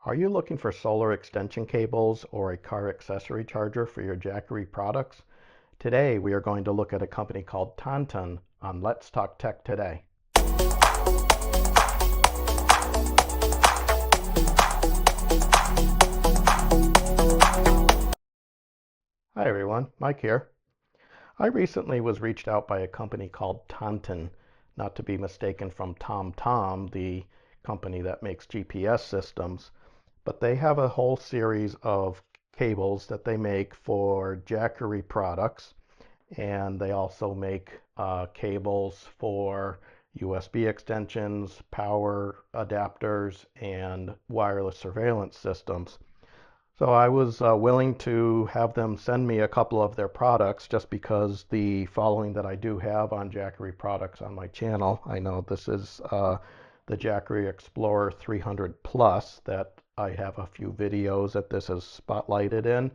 Are you looking for solar extension cables or a car accessory charger for your Jackery products? Today we are going to look at a company called Tonton on Let's Talk Tech Today. Hi everyone, Mike here. I recently was reached out by a company called Tonton, not to be mistaken from TomTom, the company that makes GPS systems. But they have a whole series of cables that they make for Jackery products, and they also make cables for USB extensions, power adapters, and wireless surveillance systems. So I was willing to have them send me a couple of their products just because the following that I do have on Jackery products on my channel. I know this is the Jackery Explorer 300 Plus that I have a few videos that this is spotlighted in.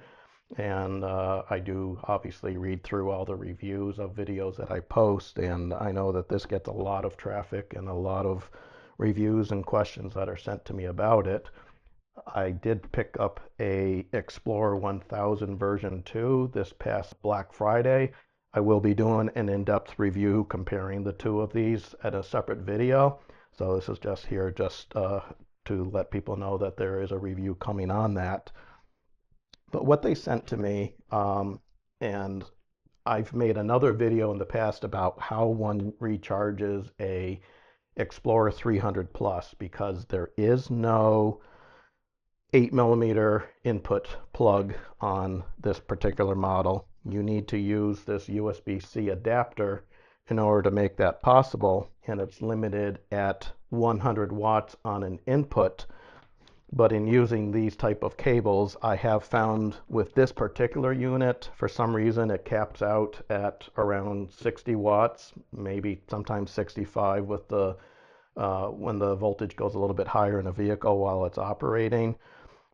And I do obviously read through all the reviews of videos that I post, and I know that this gets a lot of traffic and a lot of reviews and questions that are sent to me about it. I did pick up a Explorer 1000 version 2 this past Black Friday. I will be doing an in-depth review comparing the two of these at a separate video. So this is just here to let people know that there is a review coming on that. But what they sent to me, and I've made another video in the past about how one recharges a Explorer 300 Plus, because there is no 8mm input plug on this particular model. You need to use this USB-C adapter in order to make that possible, and it's limited at 100 watts on an input. But in using these type of cables, I have found with this particular unit, for some reason it caps out at around 60 watts, maybe sometimes 65 with the when the voltage goes a little bit higher in a vehicle while it's operating.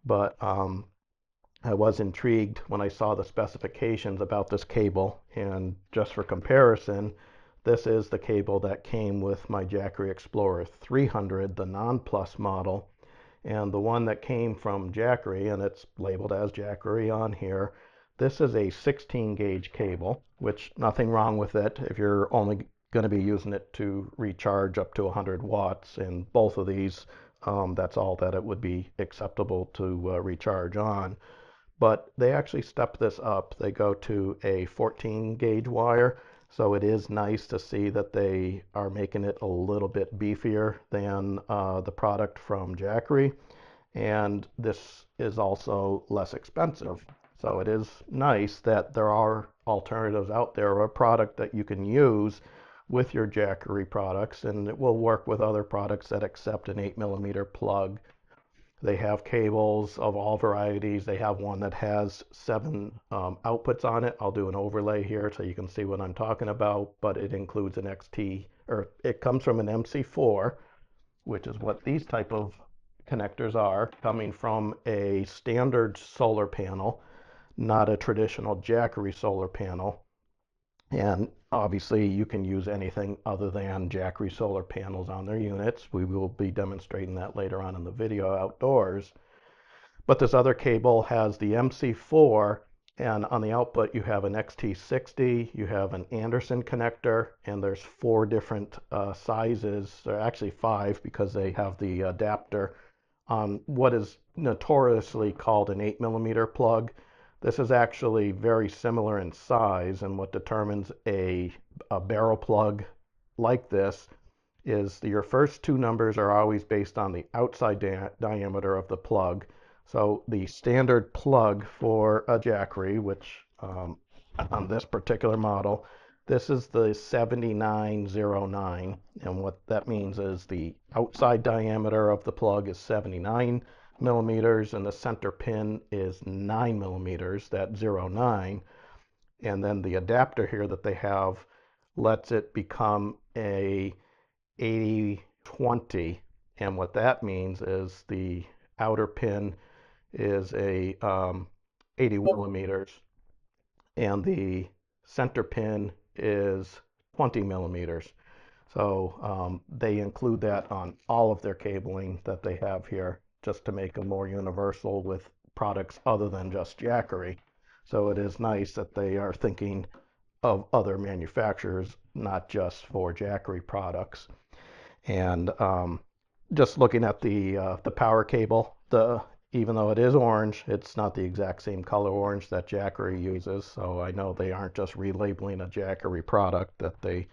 But I was intrigued when I saw the specifications about this cable, and just for comparison, this is the cable that came with my Jackery Explorer 300, the non-plus model, and the one that came from Jackery, and it's labeled as Jackery on here. This is a 16 gauge cable, which nothing wrong with it if you're only going to be using it to recharge up to 100 watts, and both of these that's all that it would be acceptable to recharge on. But they actually step this up. They go to a 14 gauge wire. So it is nice to see that they are making it a little bit beefier than the product from Jackery. And this is also less expensive. So it is nice that there are alternatives out there, or a product that you can use with your Jackery products, and it will work with other products that accept an 8mm plug. They have cables of all varieties. They have one that has 7 outputs on it. I'll do an overlay here so you can see what I'm talking about, but it includes an XT, or it comes from an MC4, which is what these type of connectors are, coming from a standard solar panel, not a traditional Jackery solar panel. And obviously you can use anything other than Jackery solar panels on their units. We will be demonstrating that later on in the video outdoors. But this other cable has the MC4, and on the output you have an XT60, you have an Anderson connector, and there's 4 different sizes. There are actually 5 because they have the adapter on what is notoriously called an 8mm plug. This is actually very similar in size, and what determines a barrel plug like this is your first 2 numbers are always based on the outside diameter of the plug. So the standard plug for a Jackery, which on this particular model, this is the 7909, and what that means is the outside diameter of the plug is 79 millimeters, and the center pin is 9 millimeters, that 09. And then the adapter here that they have lets it become a 80-20, and what that means is the outer pin is a 80 millimeters, and the center pin is 20 millimeters. So they include that on all of their cabling that they have here. just to make them more universal with products other than just Jackery. So it is nice that they are thinking of other manufacturers, not just for Jackery products. And just looking at the power cable, even though it is orange, it's not the exact same color orange that Jackery uses. So I know they aren't just relabeling a Jackery product; that they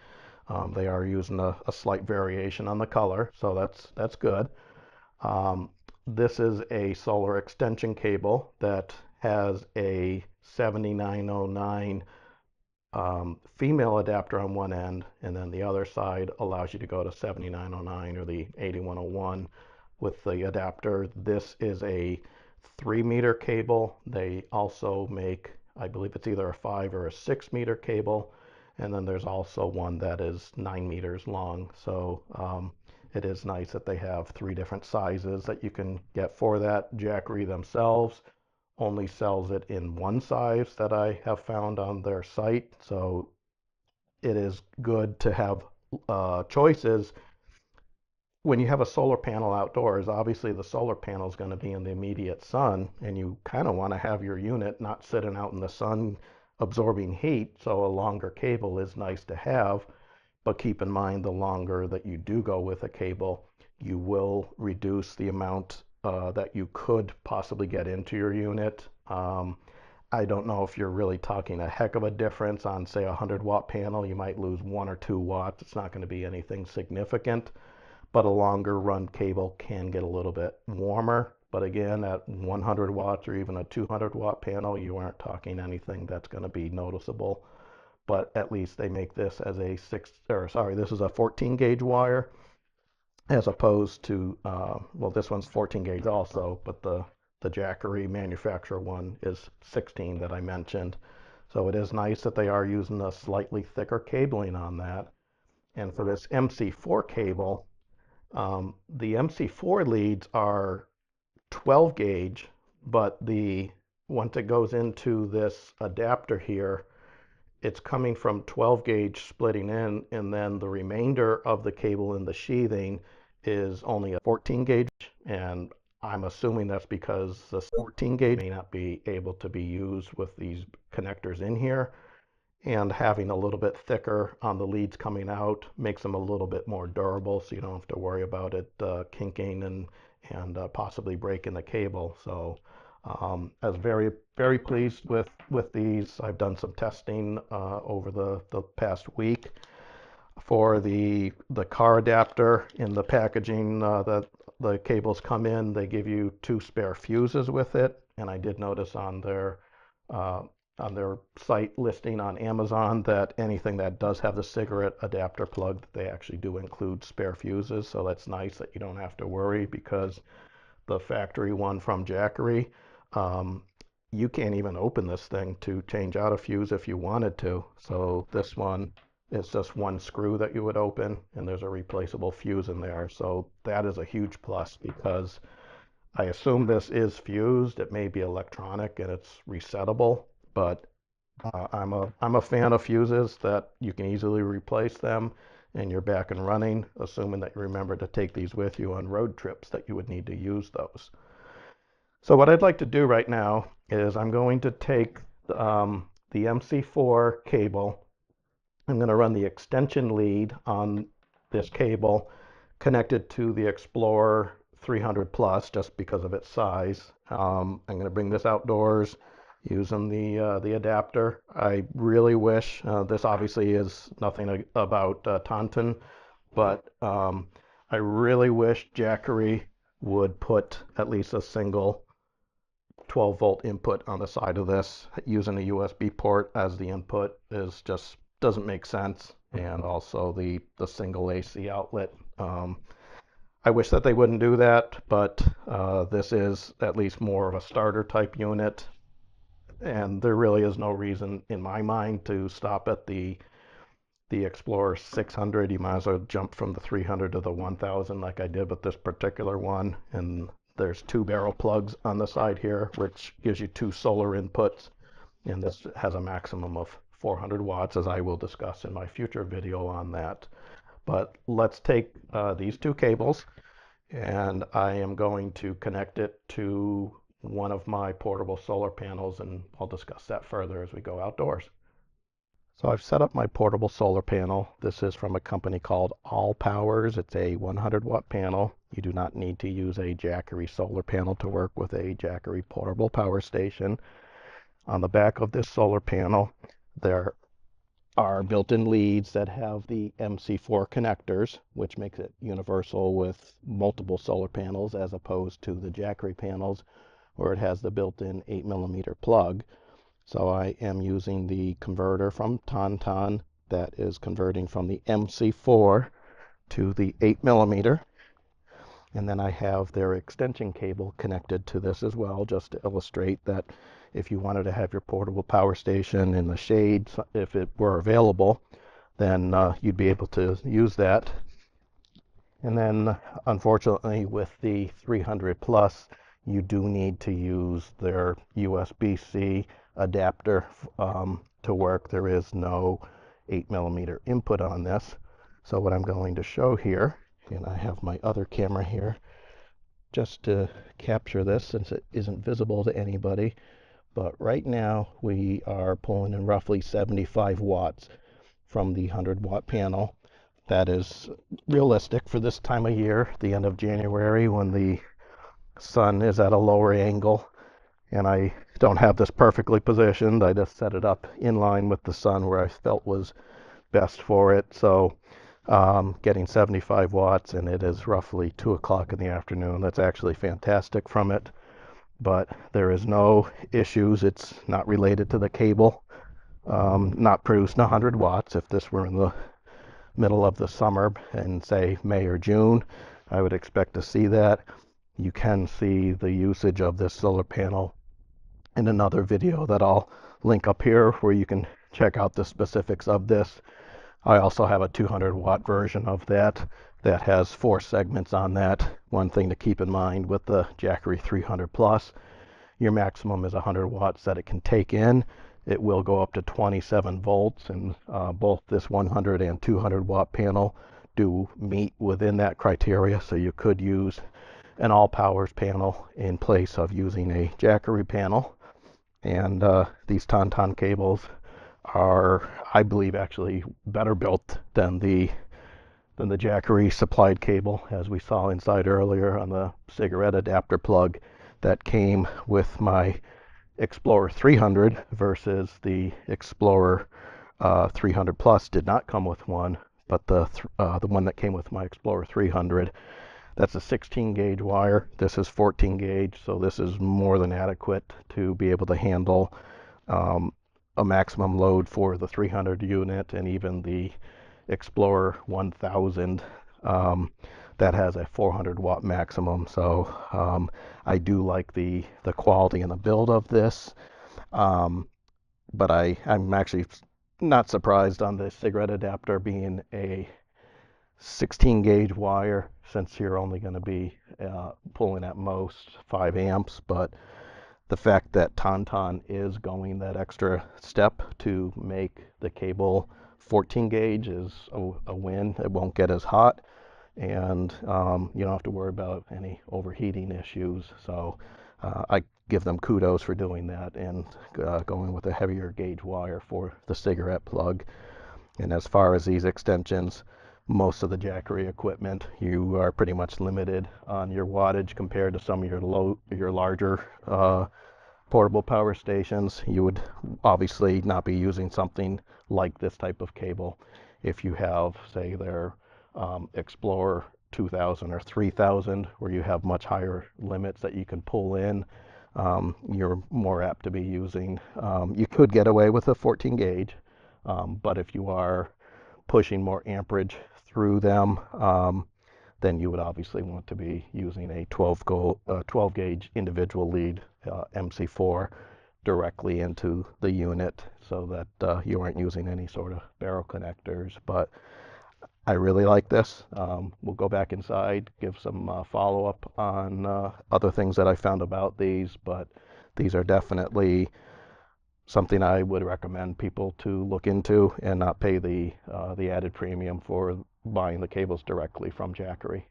are using a slight variation on the color. So that's good. Um, this is a solar extension cable that has a 7909 female adapter on one end, and then the other side allows you to go to 7909 or the 8101 with the adapter. This is a 3-meter cable. They also make, I believe it's either a 5 or a 6-meter cable, and then there's also one that is 9 meters long. So it is nice that they have 3 different sizes that you can get for that. Jackery themselves only sells it in one size that I have found on their site. So it is good to have choices. When you have a solar panel outdoors, obviously the solar panel is going to be in the immediate sun, and you kind of want to have your unit not sitting out in the sun absorbing heat. So a longer cable is nice to have, but keep in mind the longer that you do go with a cable, you will reduce the amount that you could possibly get into your unit. I don't know if you're really talking a heck of a difference on, say, a 100-watt panel. You might lose 1 or 2 watts. It's not going to be anything significant, but a longer run cable can get a little bit warmer. But again, at 100 watts or even a 200-watt panel, you aren't talking anything that's going to be noticeable. But at least they make this as a this is a 14 gauge wire, as opposed to, well, this one's 14 gauge also, but the Jackery manufacturer one is 16 that I mentioned. So it is nice that they are using a slightly thicker cabling on that. And for this MC4 cable, the MC4 leads are 12 gauge, but once it goes into this adapter here, it's coming from 12 gauge splitting in, and then the remainder of the cable in the sheathing is only a 14 gauge, and I'm assuming that's because the 14 gauge may not be able to be used with these connectors in here, and having a little bit thicker on the leads coming out makes them a little bit more durable, so you don't have to worry about it kinking and possibly breaking the cable. So I was very pleased with these. I've done some testing over the past week. For the car adapter in the packaging that the cables come in, they give you 2 spare fuses with it, and I did notice uh, on their site listing on Amazon that anything that does have the cigarette adapter plug, they actually do include spare fuses. So that's nice that you don't have to worry, because the factory one from Jackery, you can't even open this thing to change out a fuse if you wanted to. So this one is just one screw that you would open, and there's a replaceable fuse in there. So that is a huge plus, because I assume this is fused. It may be electronic and it's resettable, but I'm a fan of fuses that you can easily replace them and you're back and running, assuming that you remember to take these with you on road trips that you would need to use those. So what I'd like to do right now is I'm going to take the MC4 cable. I'm going to run the extension lead on this cable connected to the Explorer 300 Plus, just because of its size. I'm going to bring this outdoors using the adapter. I really wish, this obviously is nothing about Tonton, but I really wish Jackery would put at least a single 12-volt input on the side of this. Using a USB port as the input is just doesn't make sense, and also the single AC outlet. I wish that they wouldn't do that, but this is at least more of a starter type unit, and there really is no reason in my mind to stop at the Explorer 600. You might as well jump from the 300 to the 1000 like I did with this particular one. And there's 2 barrel plugs on the side here, which gives you 2 solar inputs, and this has a maximum of 400 watts, as I will discuss in my future video on that. But let's take these 2 cables, and I am going to connect it to one of my portable solar panels, and I'll discuss that further as we go outdoors. So I've set up my portable solar panel. This is from a company called All Powers. It's a 100-watt panel. You do not need to use a Jackery solar panel to work with a Jackery portable power station. On the back of this solar panel, there are built-in leads that have the MC4 connectors, which makes it universal with multiple solar panels as opposed to the Jackery panels where it has the built-in 8mm plug. So I am using the converter from Tonton that is converting from the MC4 to the 8mm. And then I have their extension cable connected to this as well, just to illustrate that if you wanted to have your portable power station in the shade, if it were available, then you'd be able to use that. And then unfortunately with the 300 plus, you do need to use their USB-C adapter to work. There is no 8mm input on this. So what I'm going to show here, and I have my other camera here just to capture this since it isn't visible to anybody, but right now we are pulling in roughly 75 watts from the 100-watt panel. That is realistic for this time of year, the end of January, when the sun is at a lower angle. And I don't have this perfectly positioned. I just set it up in line with the sun where I felt was best for it. So getting 75 watts, and it is roughly 2 o'clock in the afternoon. That's actually fantastic from it. But there is no issues. It's not related to the cable. Not producing 100 watts. If this were in the middle of the summer in say May or June, I would expect to see that. You can see the usage of this solar panel in another video that I'll link up here where you can check out the specifics of this. I also have a 200-watt version of that that has 4 segments on that. One thing to keep in mind with the Jackery 300 plus, your maximum is 100 watts that it can take in. It will go up to 27 volts, and both this 100 and 200 watt panel do meet within that criteria. So you could use an all powers panel in place of using a Jackery panel. And these Tonton cables are, I believe, actually better built than the Jackery supplied cable, as we saw inside earlier on the cigarette adapter plug that came with my Explorer 300 versus the Explorer 300 Plus did not come with one, but the one that came with my Explorer 300, that's a 16 gauge wire. This is 14 gauge, so this is more than adequate to be able to handle a maximum load for the 300 unit, and even the Explorer 1000 that has a 400 watt maximum. So I do like the quality and the build of this, but I'm actually not surprised on the cigarette adapter being a 16 gauge wire, since you're only going to be pulling at most 5 amps. But the fact that Tonton is going that extra step to make the cable 14 gauge is a win. It won't get as hot, and you don't have to worry about any overheating issues. So I give them kudos for doing that and going with a heavier gauge wire for the cigarette plug. And as far as these extensions, most of the Jackery equipment, you are pretty much limited on your wattage compared to some of your larger portable power stations. You would obviously not be using something like this type of cable if you have, say, their Explorer 2000 or 3000, where you have much higher limits that you can pull in. You're more apt to be using, you could get away with a 14 gauge, but if you are pushing more amperage through them, then you would obviously want to be using a 12 gauge individual lead MC4 directly into the unit, so that you aren't using any sort of barrel connectors. But I really like this. We'll go back inside, give some follow-up on other things that I found about these, but these are definitely something I would recommend people to look into and not pay the added premium for buying the cables directly from Jackery.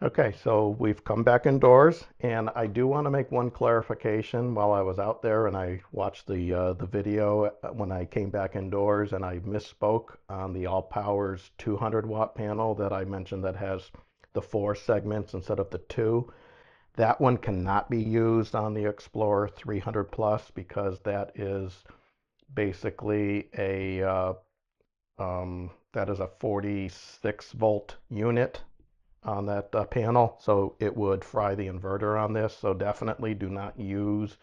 Okay, so we've come back indoors, and I do want to make one clarification. While I was out there and I watched the video when I came back indoors, and I misspoke on the All Powers 200 watt panel that I mentioned that has the 4 segments instead of the 2. That one cannot be used on the Explorer 300 Plus because that is basically that is a 46 volt unit on that panel, so it would fry the inverter on this. So definitely do not use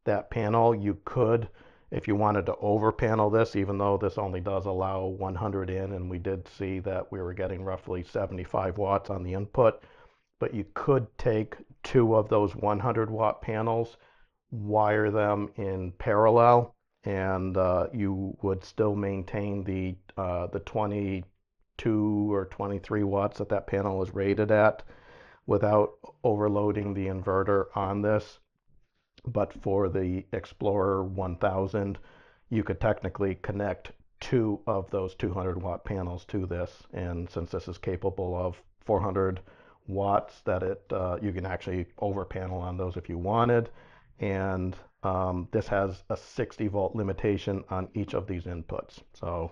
that panel. You could, if you wanted to over panel this, even though this only does allow 100 in, and we did see that we were getting roughly 75 watts on the input, but you could take 2 of those 100 watt panels, wire them in parallel, and you would still maintain the 22 or 23 watts that that panel is rated at without overloading the inverter on this. But for the Explorer 1000, you could technically connect 2 of those 200 watt panels to this, and since this is capable of 400 watts, that you can actually over panel on those if you wanted. And this has a 60 volt limitation on each of these inputs. So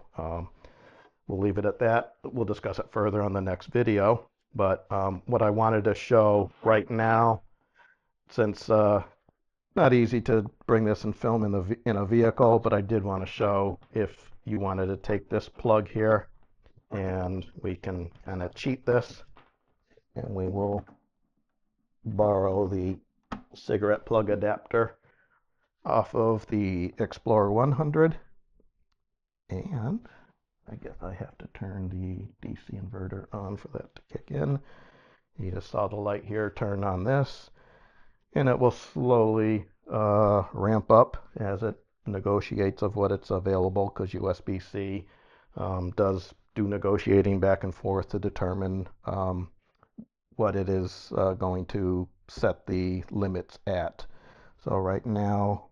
we'll leave it at that. We'll discuss it further on the next video. But what I wanted to show right now, since not easy to bring this and film in a vehicle, but I did want to show if you wanted to take this plug here, and we can kind of cheat this, and we will borrow the cigarette plug adapter off of the Explorer 100, and I guess I have to turn the DC inverter on for that to kick in. You just saw the light here turn on this, and it will slowly ramp up as it negotiates of what it's available, because USB-C does do negotiating back and forth to determine what it is going to set the limits at. So right now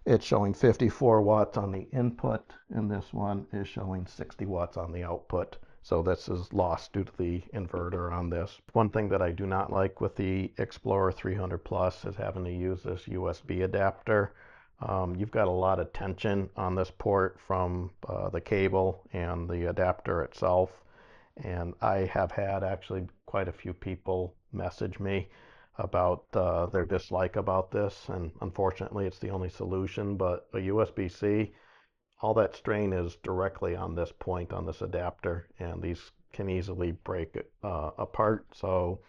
it's showing 54 watts on the input, and this one is showing 60 watts on the output. So this is lost due to the inverter on this. One thing that I do not like with the Explorer 300 Plus is having to use this USB adapter. You've got a lot of tension on this port from the cable and the adapter itself. And I have had actually quite a few people message me about their dislike about this, and unfortunately it's the only solution. But a USB-C, all that strain is directly on this point on this adapter, and these can easily break apart. So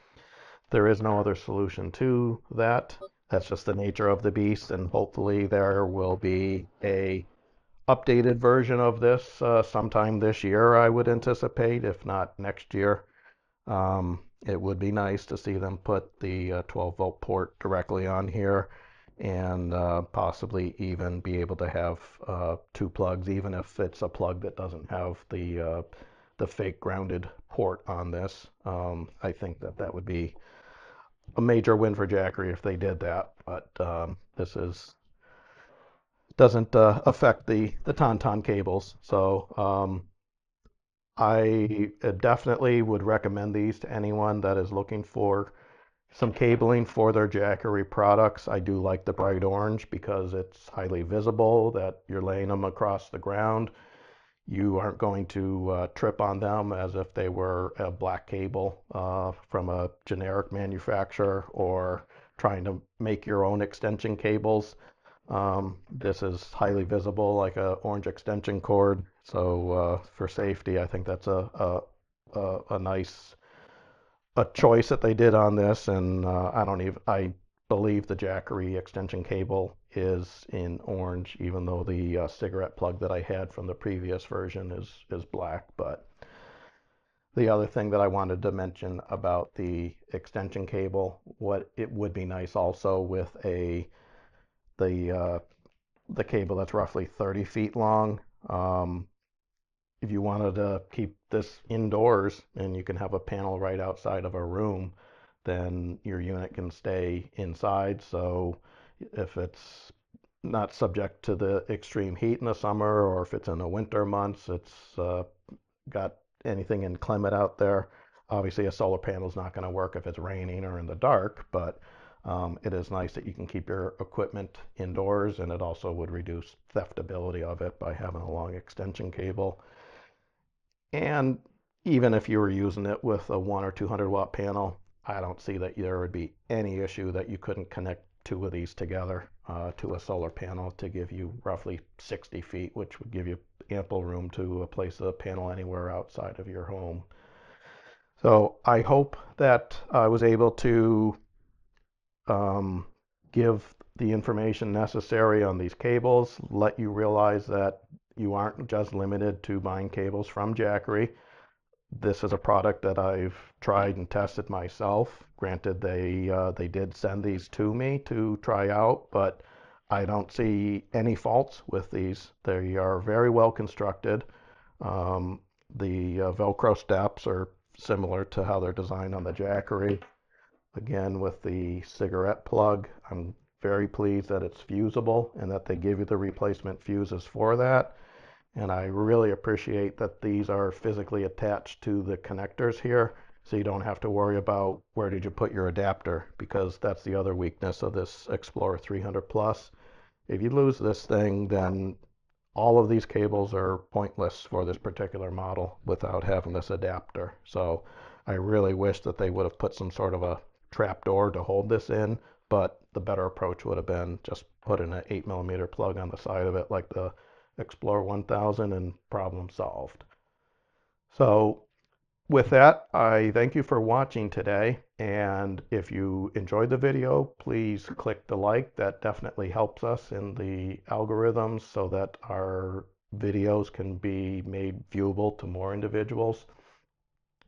there is no other solution to that. That's just the nature of the beast, and hopefully there will be a updated version of this sometime this year, I would anticipate, if not next year. It would be nice to see them put the 12 volt port directly on here, and possibly even be able to have 2 plugs, even if it's a plug that doesn't have the fake grounded port on this. I think that that would be a major win for Jackery if they did that, but this doesn't affect the Tonton cables. So I definitely would recommend these to anyone that is looking for some cabling for their Jackery products. I do like the bright orange because it's highly visible that you're laying them across the ground. You aren't going to trip on them as if they were a black cable from a generic manufacturer, or trying to make your own extension cables. This is highly visible, like a orange extension cord. So for safety, I think that's a nice choice that they did on this. And I believe the Jackery extension cable is in orange, even though the cigarette plug that I had from the previous version is black. But the other thing that I wanted to mention about the extension cable, what it would be nice also with the cable that's roughly 30 feet long. If you wanted to keep this indoors and you can have a panel right outside of a room, then your unit can stay inside. So if it's not subject to the extreme heat in the summer, or if it's in the winter months, it's got anything inclement out there, Obviously, a solar panel is not going to work if it's raining or in the dark, but it is nice that you can keep your equipment indoors, and it also would reduce theftability of it by having a long extension cable. And even if you were using it with a 1 or 200 watt panel, I don't see that there would be any issue that you couldn't connect two of these together to a solar panel to give you roughly 60 feet, which would give you ample room to place a panel anywhere outside of your home. So I hope that I was able to give the information necessary on these cables, let you realize that you aren't just limited to buying cables from Jackery. This is a product that I've tried and tested myself. Granted, they did send these to me to try out, but I don't see any faults with these. They are very well constructed. The Velcro steps are similar to how they're designed on the Jackery. Again, with the cigarette plug, I'm very pleased that it's fusible and that they give you the replacement fuses for that. And I really appreciate that these are physically attached to the connectors here, so you don't have to worry about where did you put your adapter, because that's the other weakness of this Explorer 300 Plus. If you lose this thing, then all of these cables are pointless for this particular model without having this adapter. So I really wish that they would have put some sort of a trap door to hold this in, but the better approach would have been just putting an 8mm plug on the side of it like the Explorer 1000 and problem solved. So with that, I thank you for watching today, and if you enjoyed the video, please click the like. That definitely helps us in the algorithms so that our videos can be made viewable to more individuals.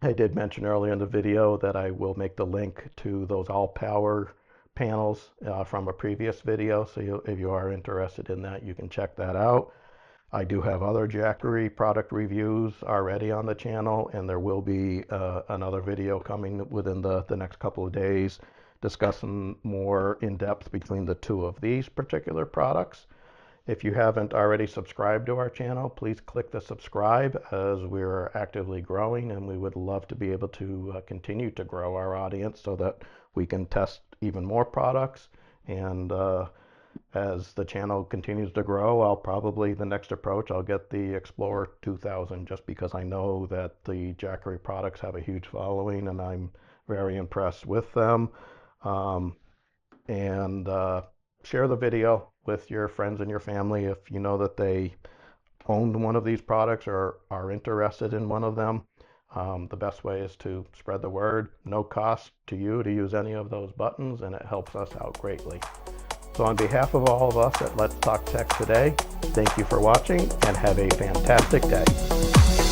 I did mention earlier in the video that I will make the link to those all-power panels from a previous video, so if you are interested in that, you can check that out. I do have other Jackery product reviews already on the channel, and there will be another video coming within the next couple of days discussing more in depth between the two of these particular products. If you haven't already subscribed to our channel, please click the subscribe, as we're actively growing and we would love to be able to continue to grow our audience so that we can test even more products. And as the channel continues to grow, I'll probably, the next approach, I'll get the Explorer 2000, just because I know that the Jackery products have a huge following and I'm very impressed with them. Share the video with your friends and your family if you know that they own one of these products or are interested in one of them. The best way is to spread the word. No cost to you to use any of those buttons, and it helps us out greatly. So on behalf of all of us at Let's Talk Tech today, thank you for watching and have a fantastic day.